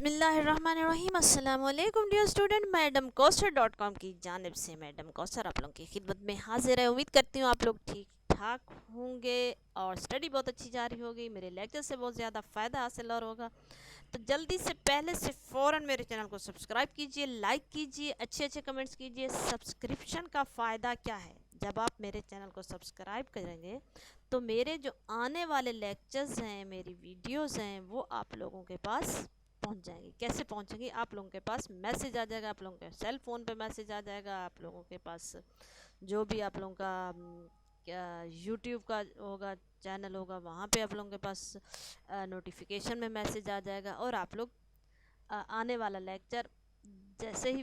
बिस्मिल्लाहिर्रहमानिर्रहीम। अस्सलाम वालेकुम dear student. Madam Kausar .com की जानिब से मैडम कौसर आप लोगों की खिदमत में हाजिर है। उम्मीद करती हूँ आप लोग ठीक ठाक होंगे और स्टडी बहुत अच्छी जा रही होगी। मेरे लेक्चर से बहुत ज़्यादा फ़ायदा हासिल और होगा। तो जल्दी से पहले से फ़ौरन मेरे चैनल को सब्सक्राइब कीजिए, लाइक कीजिए, अच्छे अच्छे कमेंट्स कीजिए। सब्सक्रिप्शन का फ़ायदा क्या है? जब आप मेरे चैनल को सब्सक्राइब करेंगे तो मेरे जो आने वाले लेक्चर्स हैं, मेरी वीडियोस हैं, वो आप लोगों के पास पहुंच जाएंगी। कैसे पहुंचेंगी? आप लोगों के पास मैसेज आ जाएगा, आप लोगों के सेल फ़ोन पे मैसेज आ जाएगा, आप लोगों के पास जो भी आप लोगों का क्या यूट्यूब का होगा, चैनल होगा, वहाँ पे आप लोगों के पास नोटिफिकेशन में मैसेज आ जाएगा और आप लोग आने वाला लेक्चर जैसे ही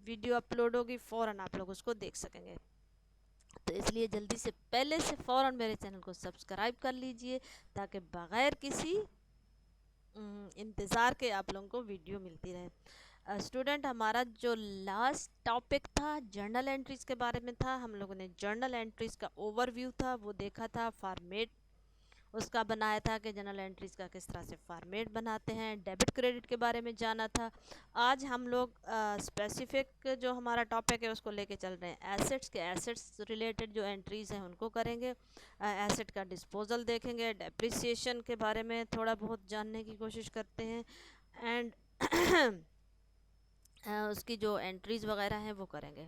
वीडियो अपलोड होगी फ़ौरन आप लोग उसको देख सकेंगे। तो इसलिए जल्दी से पहले से फ़ौरन मेरे चैनल को सब्सक्राइब कर लीजिए ताकि बग़ैर किसी इंतज़ार के आप लोगों को वीडियो मिलती रहे। स्टूडेंट, हमारा जो लास्ट टॉपिक था जर्नल एंट्रीज़ के बारे में था। हम लोगों ने जर्नल एंट्रीज़ का ओवरव्यू था वो देखा था, फॉर्मेट उसका बनाया था कि जर्नल एंट्रीज़ का किस तरह से फॉर्मेट बनाते हैं, डेबिट क्रेडिट के बारे में जाना था। आज हम लोग स्पेसिफिक जो हमारा टॉपिक है उसको लेके चल रहे हैं। एसेट्स रिलेटेड जो एंट्रीज़ हैं उनको करेंगे। एसेट का डिस्पोजल देखेंगे, डेप्रिसिएशन के बारे में थोड़ा बहुत जानने की कोशिश करते हैं एंड उसकी जो एंट्रीज़ वगैरह हैं वो करेंगे।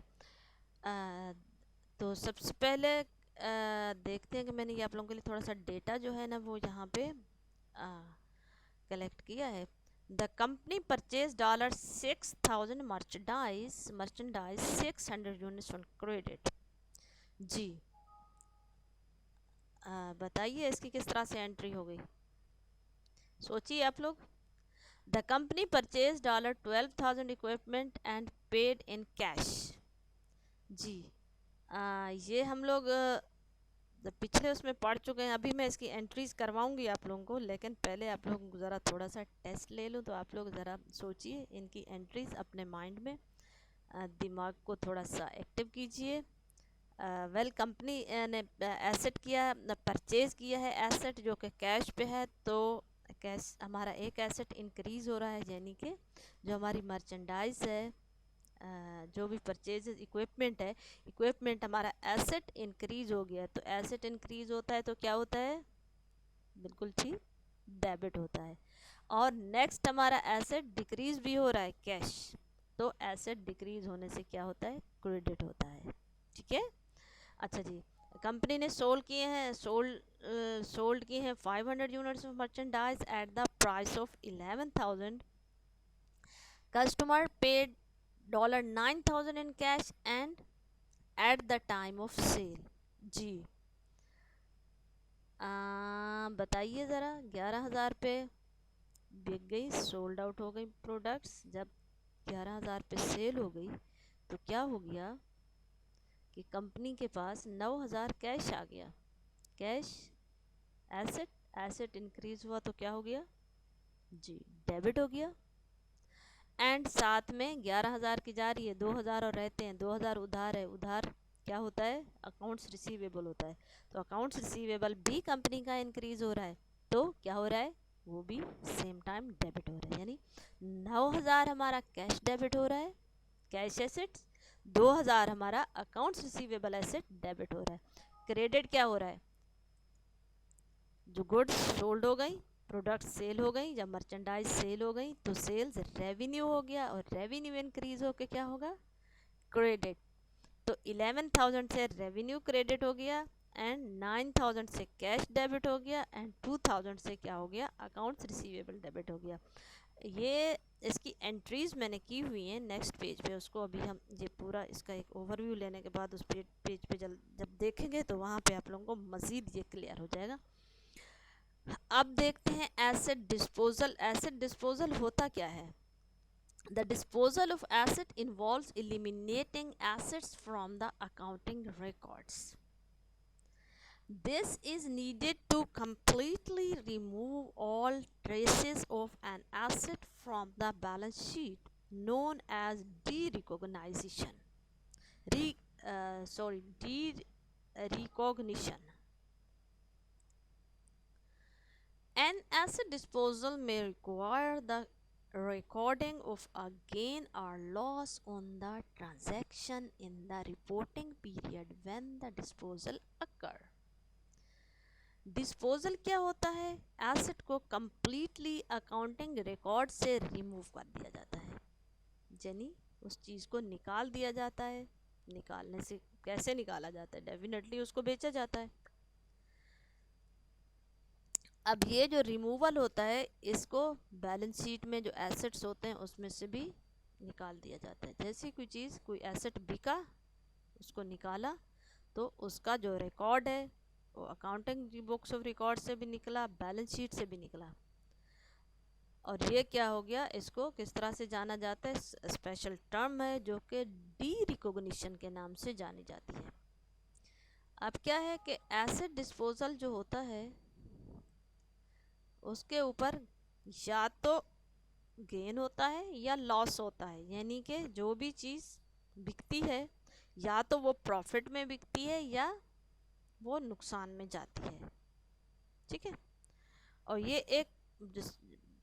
तो सबसे पहले देखते हैं कि मैंने ये आप लोगों के लिए थोड़ा सा डेटा जो है ना वो यहाँ पे कलेक्ट किया है। The company purchase $6,000 merchandise 600 units on credit. जी, बताइए इसकी किस तरह से एंट्री हो गई, सोचिए आप लोग। The company purchase $12,000 equipment and paid in cash. जी, ये हम लोग पिछले उसमें पढ़ चुके हैं। अभी मैं इसकी एंट्रीज़ करवाऊंगी आप लोगों को, लेकिन पहले आप लोग ज़रा थोड़ा सा टेस्ट ले लूँ। तो आप लोग ज़रा सोचिए इनकी एंट्रीज़ अपने माइंड में, दिमाग को थोड़ा सा एक्टिव कीजिए। वेल, कंपनी ने एसेट किया, परचेज़ किया है एसेट जो कि कैश पे है। तो कैश हमारा एक एसेट इंक्रीज़ हो रहा है, यानी कि जो हमारी मर्चेंडाइज है, जो भी परचेज इक्विपमेंट है, इक्विपमेंट हमारा एसेट इंक्रीज़ हो गया। तो एसेट इंक्रीज़ होता है तो क्या होता है? बिल्कुल ठीक, डेबिट होता है। और नेक्स्ट हमारा एसेट डिक्रीज़ भी हो रहा है, कैश। तो एसेट डिक्रीज़ होने से क्या होता है? क्रेडिट होता है। ठीक है, अच्छा जी। कंपनी ने सोल्ड किए हैं 500 units of merchandise at the price of 11,000। Customer paid $9,000 in cash and at the time of sale। जी, बताइए ज़रा, 11,000 पे बिक गई, सोल्ड आउट हो गई प्रोडक्ट्स। जब 11,000 पे सेल हो गई तो क्या हो गया कि कंपनी के पास 9,000 कैश आ गया। कैश एसेट इंक्रीज हुआ तो क्या हो गया? जी, डेबिट हो गया। एंड साथ में 11,000 की जा रही है, 2,000 और रहते हैं, 2,000 उधार है। उधार क्या होता है? अकाउंट्स रिसीवेबल होता है। तो अकाउंट्स रिसीवेबल भी कंपनी का इंक्रीज हो रहा है, तो क्या हो रहा है? वो भी सेम टाइम डेबिट हो रहा है। यानी 9,000 हमारा कैश डेबिट हो रहा है, कैश एसेट्स। 2,000 हमारा अकाउंट्स रिसीवेबल एसेट डेबिट हो रहा है। क्रेडिट क्या हो रहा है? जो गुड्स सोल्ड हो गई, प्रोडक्ट सेल हो गई, जब मर्चेंडाइज सेल हो गई तो सेल्स रेवेन्यू हो गया, और रेवेन्यू इंक्रीज होके क्या होगा? क्रेडिट। तो 11,000 से रेवेन्यू क्रेडिट हो गया एंड 9,000 से कैश डेबिट हो गया एंड 2,000 से क्या हो गया? अकाउंट्स रिसीवेबल डेबिट हो गया। ये इसकी एंट्रीज़ मैंने की हुई हैं नेक्स्ट पेज पे। उसको अभी हम ये पूरा इसका एक ओवरव्यू लेने के बाद उस पेज पे जब देखेंगे तो वहाँ पे आप लोगों को मज़ीद ये क्लियर हो जाएगा। अब देखते हैं एसेट डिस्पोजल। एसेट डिस्पोजल होता क्या है? The disposal of asset involves eliminating assets from the accounting records. This is needed to completely remove all traces of an asset from the balance sheet, known as derecognition. Derecognition. An asset disposal may require the recording of a gain or loss on the transaction in the reporting period when the disposal occur. Disposal क्या होता है? Asset को completely accounting record से remove कर दिया जाता है, यानी उस चीज़ को निकाल दिया जाता है। निकालने से कैसे निकाला जाता है? डेफिनेटली उसको बेचा जाता है। अब ये जो रिमूवल होता है, इसको बैलेंस शीट में जो एसेट्स होते हैं उसमें से भी निकाल दिया जाता है। जैसे कोई चीज़, कोई एसेट बिका, उसको निकाला, तो उसका जो रिकॉर्ड है वो अकाउंटिंग बुक्स ऑफ रिकॉर्ड से भी निकला, बैलेंस शीट से भी निकला। और ये क्या हो गया, इसको किस तरह से जाना जाता है? स्पेशल टर्म है जो कि डी रिकॉग्निशन के नाम से जानी जाती है। अब क्या है कि एसेट डिस्पोजल जो होता है उसके ऊपर या तो गेन होता है या लॉस होता है, यानी कि जो भी चीज़ बिकती है या तो वो प्रॉफिट में बिकती है या वो नुकसान में जाती है। ठीक है। और ये एक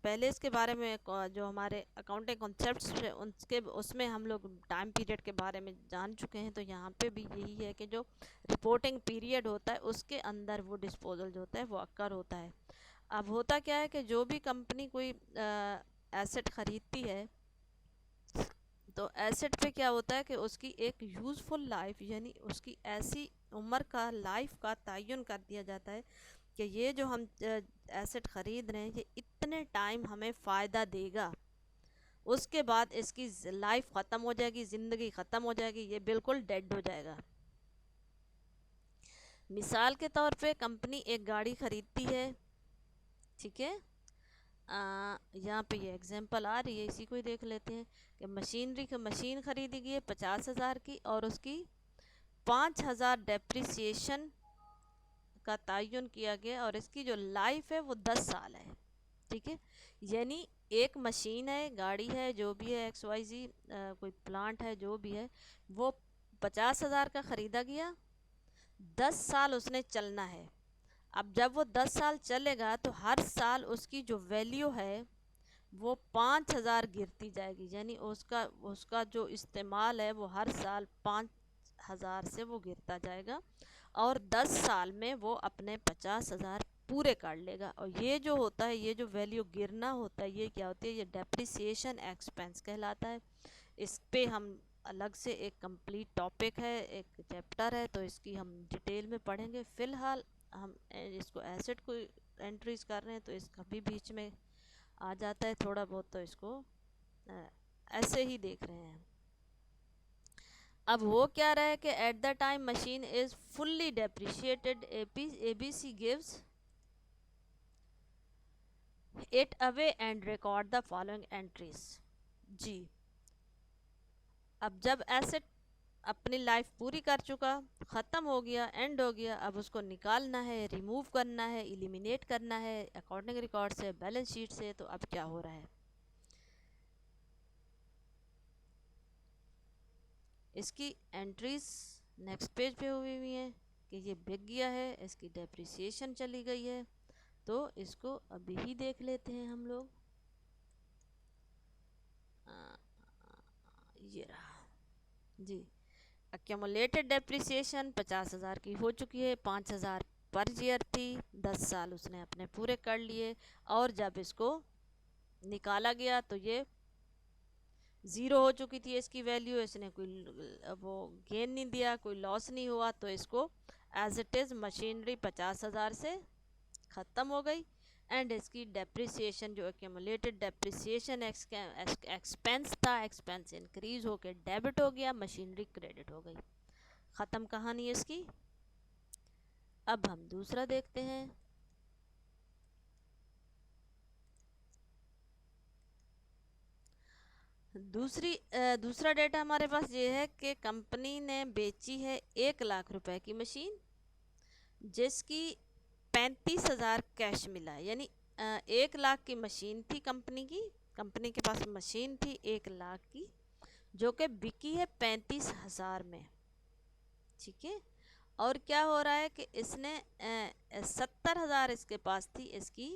पहले इसके बारे में जो हमारे अकाउंटिंग कॉन्सेप्ट्स है उसके उसमें हम लोग टाइम पीरियड के बारे में जान चुके हैं। तो यहाँ पे भी यही है कि जो रिपोर्टिंग पीरियड होता है उसके अंदर वो डिस्पोजल जो होता है वो अक्कर होता है। अब होता क्या है कि जो भी कंपनी कोई एसेट ख़रीदती है तो एसेट पे क्या होता है कि उसकी एक यूज़फुल लाइफ, यानी उसकी ऐसी उम्र का, लाइफ का तयन कर दिया जाता है कि ये जो हम एसेट ख़रीद रहे हैं ये इतने टाइम हमें फ़ायदा देगा, उसके बाद इसकी लाइफ ख़त्म हो जाएगी, ज़िंदगी ख़त्म हो जाएगी, ये बिल्कुल डेड हो जाएगा। मिसाल के तौर पे कंपनी एक गाड़ी ख़रीदती है, ठीक है। यहाँ पे ये एग्जांपल आ रही है, इसी को ही देख लेते हैं कि मशीन खरीदी गई है 50,000 की और उसकी 5,000 डेप्रिसिएशन का तयन किया गया और इसकी जो लाइफ है वो 10 साल है। ठीक है, यानी एक मशीन है, गाड़ी है, जो भी है, XYZ कोई प्लांट है, जो भी है, वो 50,000 का ख़रीदा गया, 10 साल उसने चलना है। अब जब वो 10 साल चलेगा तो हर साल उसकी जो वैल्यू है वो 5,000 गिरती जाएगी, यानी उसका जो इस्तेमाल है वो हर साल 5,000 से वो गिरता जाएगा और 10 साल में वो अपने 50,000 पूरे कर लेगा। और ये जो होता है, ये जो वैल्यू गिरना होता है, ये क्या होती है? ये डेप्रिसिएशन एक्सपेंस कहलाता है। इस पे हम अलग से एक कंप्लीट टॉपिक है, एक चैप्टर है, तो इसकी हम डिटेल में पढ़ेंगे। फ़िलहाल हम इसको एसेट को एंट्रीज कर रहे हैं तो इसका भी बीच में आ जाता है थोड़ा बहुत, तो इसको ऐसे ही देख रहे हैं। अब हो क्या रहा है कि at the time machine is fully depreciated, ABC gives it away and record the following entries. जी, अब जब एसेट अपनी लाइफ पूरी कर चुका, ख़त्म हो गया, एंड हो गया, अब उसको निकालना है, रिमूव करना है, एलिमिनेट करना है अकाउंटिंग रिकॉर्ड से, बैलेंस शीट से। तो अब क्या हो रहा है, इसकी एंट्रीज नेक्स्ट पेज पे हुई हैं कि ये बिक गया है, इसकी डेप्रिसिएशन चली गई है। तो इसको अभी ही देख लेते हैं हम लोग। ये रहा जी, एक्यूमुलेटेड डेप्रिसिएशन 50,000 की हो चुकी है, 5,000 पर ईयर थी, 10 साल उसने अपने पूरे कर लिए और जब इसको निकाला गया तो ये ज़ीरो हो चुकी थी इसकी वैल्यू। इसने कोई वो गेन नहीं दिया, कोई लॉस नहीं हुआ, तो इसको एज इट इज़ मशीनरी 50,000 से ख़त्म हो गई एंड इसकी डेप्रिसिएशन जो एक्यूमुलेटेड डेप्रिसिएशन एक्सपेंस था, एक्सपेंस इंक्रीज होकर डेबिट हो गया, मशीनरी क्रेडिट हो गई। ख़त्म कहानी इसकी। अब हम दूसरा देखते हैं। दूसरा डेटा हमारे पास ये है कि कंपनी ने बेची है 1,00,000 रुपए की मशीन जिसकी 35,000 कैश मिला, यानी 1,00,000 की मशीन थी कंपनी के पास मशीन थी 1,00,000 की जो कि बिकी है 35,000 में। ठीक है, और क्या हो रहा है कि इसने 70,000 इसके पास थी इसकी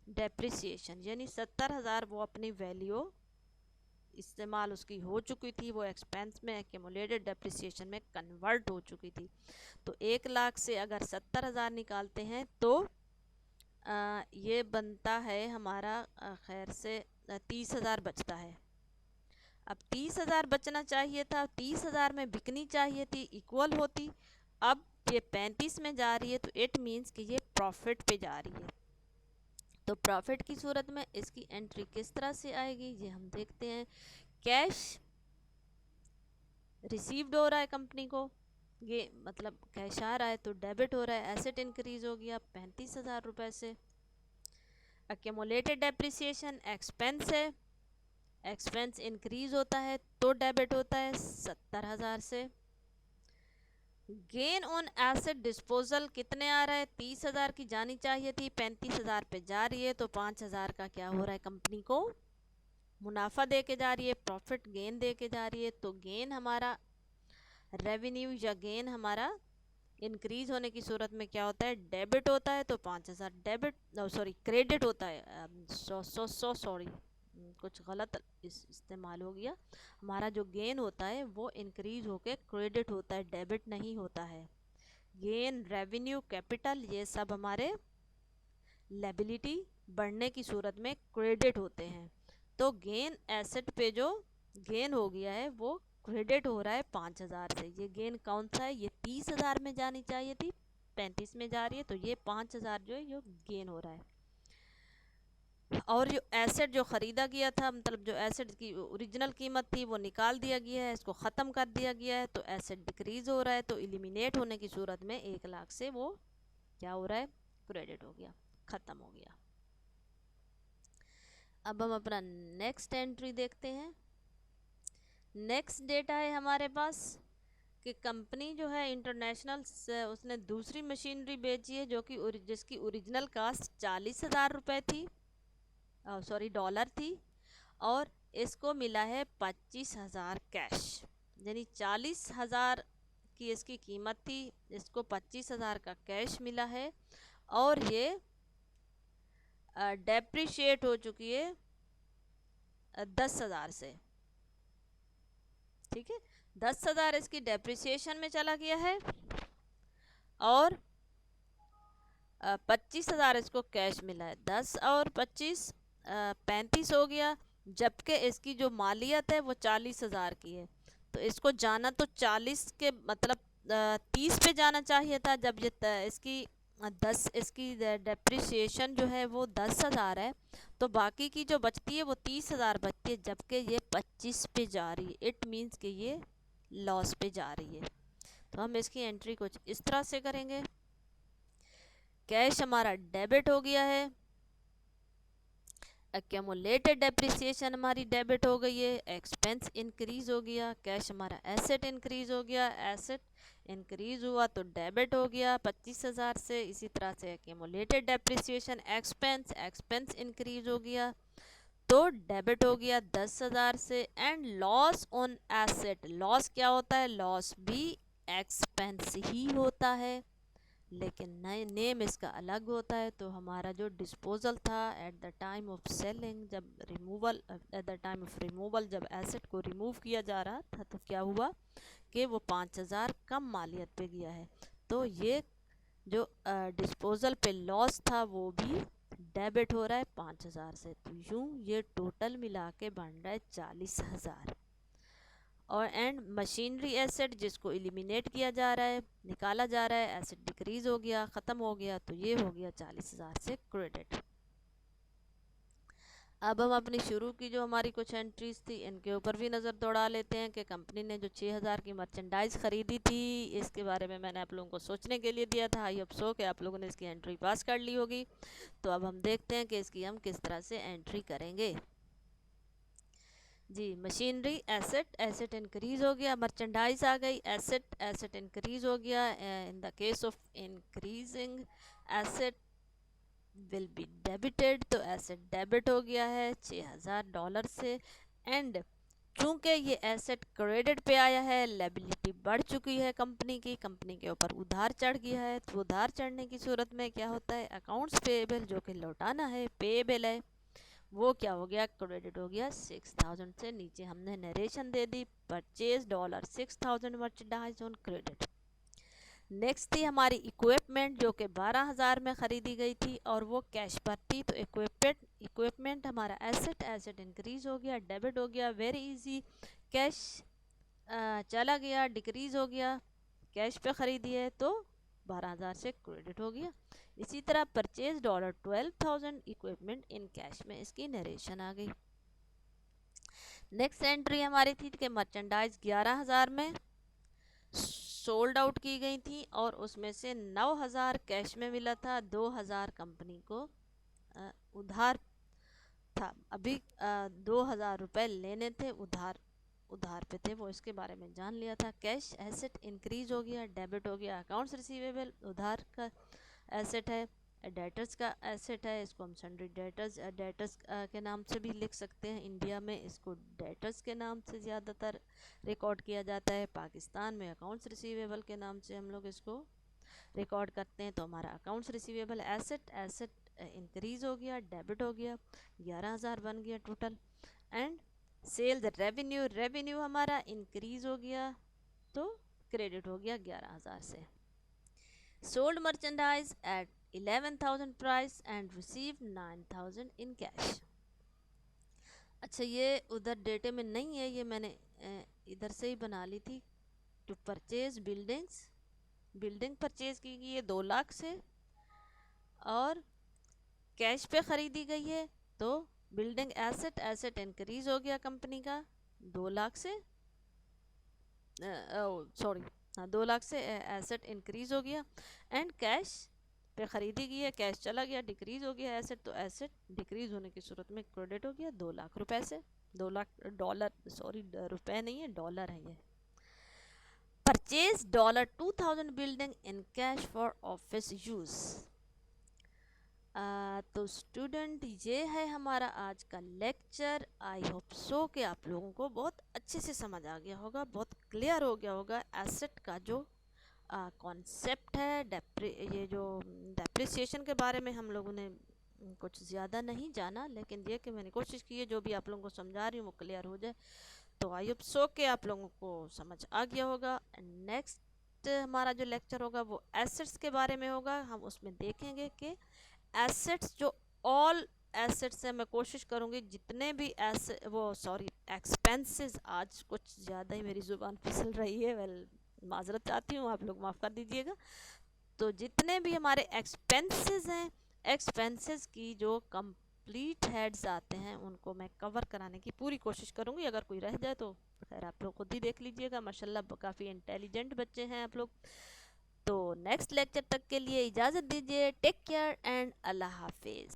डेप्रिसिएशन, यानी 70,000 वो अपनी वैल्यू इस्तेमाल उसकी हो चुकी थी, वो एक्सपेंस में एक्यूमुलेटेड डेप्रिसिएशन में कन्वर्ट हो चुकी थी। तो 1 लाख से अगर 70,000 निकालते हैं तो ये बनता है हमारा खैर से 30,000 बचता है। अब 30,000 बचना चाहिए था, 30,000 में बिकनी चाहिए थी, इक्वल होती। अब ये 35 में जा रही है तो इट मीन्स कि ये प्रॉफिट पे जा रही है। तो प्रॉफिट की सूरत में इसकी एंट्री किस तरह से आएगी ये हम देखते हैं। कैश रिसीव्ड हो रहा है कंपनी को, ये मतलब कैश आ रहा है तो डेबिट हो रहा है, एसेट इंक्रीज हो गया 35,000 रुपये से। एक्यूमुलेटेड डेप्रिसिएशन एक्सपेंस है, एक्सपेंस इंक्रीज होता है तो डेबिट होता है 70,000 से। गेन ऑन एसेट डिस्पोजल कितने आ रहा है, 30,000 की जानी चाहिए थी, 35,000 पे जा रही है, तो 5,000 का क्या हो रहा है, कंपनी को मुनाफा दे के जा रही है, प्रॉफिट गेन दे के जा रही है। तो गेन हमारा रेवेन्यू या गेन हमारा इंक्रीज होने की सूरत में क्या होता है, डेबिट होता है, तो 5,000 डेबिट सॉरी क्रेडिट होता है, सॉरी कुछ गलत इस्तेमाल हो गया। हमारा जो गेन होता है वो इंक्रीज होके क्रेडिट होता है, डेबिट नहीं होता है। गेन रेवेन्यू कैपिटल ये सब हमारे लायबिलिटी बढ़ने की सूरत में क्रेडिट होते हैं। तो गेन एसेट पे जो गेन हो गया है वो क्रेडिट हो रहा है 5,000 से। ये गेन कौन सा है, ये 30,000 में जानी चाहिए थी, 35 में जा रही है, तो ये 5,000 जो है ये गेन हो रहा है। और जो एसेट जो ख़रीदा गया था, मतलब जो एसेट की ओरिजिनल कीमत थी वो निकाल दिया गया है, इसको ख़त्म कर दिया गया है, तो एसेट डिक्रीज़ हो रहा है। तो एलिमिनेट होने की सूरत में 1 लाख से वो क्या हो रहा है, क्रेडिट हो गया, ख़त्म हो गया। अब हम अपना नेक्स्ट एंट्री देखते हैं। नेक्स्ट डेटा है हमारे पास कि कंपनी जो है इंटरनेशनल उसने दूसरी मशीनरी बेची है जो कि जिसकी ओरिजिनल कास्ट 40,000 रुपये थी, सॉरी डॉलर थी, और इसको मिला है 25,000 कैश, यानी 40,000 की इसकी कीमत थी, इसको 25,000 का कैश मिला है, और ये डेप्रिशिएट हो चुकी है 10,000 से। ठीक है, 10,000 इसकी डेप्रिसिएशन में चला गया है और 25,000 इसको कैश मिला है। 10 और 25 35 हो गया, जबकि इसकी जो मालियत है वो 40,000 की है। तो इसको जाना तो 40 के मतलब 30 पे जाना चाहिए था, जब ये इसकी 10 इसकी डेप्रिसिएशन जो है वो 10,000 है, तो बाकी की जो बचती है वो 30,000 बचती है, जबकि ये 25 पे जा रही है। इट मीन्स कि ये लॉस पे जा रही है। तो हम इसकी एंट्री कुछ इस तरह से करेंगे। कैश हमारा डेबिट हो गया है, एक्यूमुलेटेड डेप्रिसिएशन हमारी डेबिट हो गई है, एक्सपेंस इंक्रीज हो गया, कैश हमारा एसेट इंक्रीज हो गया, एसेट इंक्रीज हुआ तो डेबिट हो गया 25,000 से। इसी तरह से accumulated depreciation expense, expense increase हो गया तो डेबिट हो गया 10,000 से। And loss on asset, loss क्या होता है, लॉस भी एक्सपेंस ही होता है, लेकिन नए नेम इसका अलग होता है। तो हमारा जो डिस्पोजल था at the time of selling, जब removal at the time of removal जब एसेट को रिमूव किया जा रहा था तो क्या हुआ कि वो 5,000 कम मालियत पे गया है। तो ये जो डिस्पोजल पे लॉस था वो भी डेबिट हो रहा है 5,000 से। तो यूँ ये टोटल मिला के बन रहा है 40,000। और एंड मशीनरी एसेट जिसको एलिमिनेट किया जा रहा है, निकाला जा रहा है, एसेट डिक्रीज हो गया, ख़त्म हो गया, तो ये हो गया 40,000 से क्रेडिट। अब हम अपनी शुरू की जो हमारी कुछ एंट्रीज थी इनके ऊपर भी नज़र दौड़ा लेते हैं कि कंपनी ने जो 6,000 की मर्चेंडाइज ख़रीदी थी, इसके बारे में मैंने आप लोगों को सोचने के लिए दिया था। आई होप सो कि आप लोगों ने इसकी एंट्री पास कर ली होगी। तो अब हम देखते हैं कि इसकी हम किस तरह से एंट्री करेंगे। जी, मशीनरी एसेट, एसेट इंक्रीज हो गया, मर्चेंडाइज आ गई, एसेट, एसेट इंक्रीज हो गया। In the case of increasing asset will be debited, तो एसेट डेबिट हो गया है $6,000 से। एंड चूंकि ये एसेट क्रेडिट पे आया है, लायबिलिटी बढ़ चुकी है कंपनी की, कंपनी के ऊपर उधार चढ़ गया है, तो उधार चढ़ने की सूरत में क्या होता है, अकाउंट्स पेएबल जो कि लौटाना है, पेएबल है, वो क्या हो गया, क्रेडिट हो गया 6000 से। नीचे हमने narration they the, purchase $6000 merchandise on credit. Next थी हमारी इक्विपमेंट जो कि 12000 में ख़रीदी गई थी और वो कैश पर थी, तो इक्विपमेंट हमारा एसेट इंक्रीज हो गया, डेबिट हो गया, वेरी इजी। कैश चला गया, डिक्रीज हो गया, कैश पे ख़रीदी है तो 12000 से क्रेडिट हो गया। इसी तरह परचेज $12,000 इक्विपमेंट इन कैश में, इसकी नरेशन आ गई। नेक्स्ट एंट्री हमारी थी कि मर्चेंडाइज 11000 में सोल्ड आउट की गई थी और उसमें से 9000 कैश में मिला था, 2000 कंपनी को उधार था। अभी 2000 रुपये लेने थे, उधार पे थे, वो इसके बारे में जान लिया था। कैश एसेट इंक्रीज हो गया, डेबिट हो गया, अकाउंट्स रिसीवेबल उधार का एसेट है, डेटर्स का एसेट है, इसको हम सन्ड्री डेटर्स के नाम से भी लिख सकते हैं। इंडिया में इसको डेटर्स के नाम से ज़्यादातर रिकॉर्ड किया जाता है, पाकिस्तान में अकाउंट्स रिसीवेबल के नाम से हम लोग इसको रिकॉर्ड करते हैं। तो हमारा अकाउंट्स रिसीवेबल एसेट इंक्रीज हो गया, डेबिट हो गया, 11000 बन गया टोटल। एंड सेल्स रेवेन्यू हमारा इंक्रीज हो गया तो क्रेडिट हो गया 11000 से। Sold merchandise at 11,000 price and receive 9,000 in cash. अच्छा, ये उधर डेटे में नहीं है, ये मैंने इधर से ही बना ली थी। टू परचेज बिल्डिंग परचेज की गई है 2 लाख से और कैश पे ख़रीदी गई है, तो बिल्डिंग एसेट इंक्रीज हो गया कंपनी का 2 लाख से, सॉरी हाँ 2 लाख से एसेट इंक्रीज हो गया। एंड कैश पे ख़रीदी गई है, कैश चला गया, डिक्रीज हो गया एसेट, तो एसेट डिक्रीज होने की सूरत में क्रेडिट हो गया 2 लाख रुपए से। 2 लाख डॉलर, सॉरी रुपए नहीं है, डॉलर है ये। Purchase $2000 building in cash for office use. तो स्टूडेंट ये है हमारा आज का लेक्चर। आई होप सो कि आप लोगों को बहुत अच्छे से समझ आ गया होगा, बहुत क्लियर हो गया होगा एसेट का जो कॉन्सेप्ट है। ये जो डेप्रिसिएशन के बारे में हम लोगों ने कुछ ज़्यादा नहीं जाना, लेकिन ये कि मैंने कोशिश की है जो भी आप लोगों को समझा रही हूँ वो क्लियर हो जाए। तो आई होप सो कि आप लोगों को समझ आ गया होगा। नेक्स्ट हमारा जो लेक्चर होगा वो एसेट्स के बारे में होगा। हम उसमें देखेंगे कि एसेट्स जो ऑल एसेट्स है, मैं कोशिश करूँगी जितने भी एक्सपेंसेस, आज कुछ ज़्यादा ही मेरी ज़ुबान फिसल रही है, वेल माजरत चाहती हूँ, आप लोग माफ़ कर दीजिएगा। तो जितने भी हमारे एक्सपेंसेस हैं, एक्सपेंसेस की जो कंप्लीट हेड्स आते हैं उनको मैं कवर कराने की पूरी कोशिश करूँगी। अगर कोई रह जाए तो खैर आप लोग खुद ही देख लीजिएगा, माशाल्लाह काफ़ी इंटेलिजेंट बच्चे हैं आप लोग। तो नेक्स्ट लेक्चर तक के लिए इजाज़त दीजिए। टेक केयर एंड अल्लाह हाफिज़।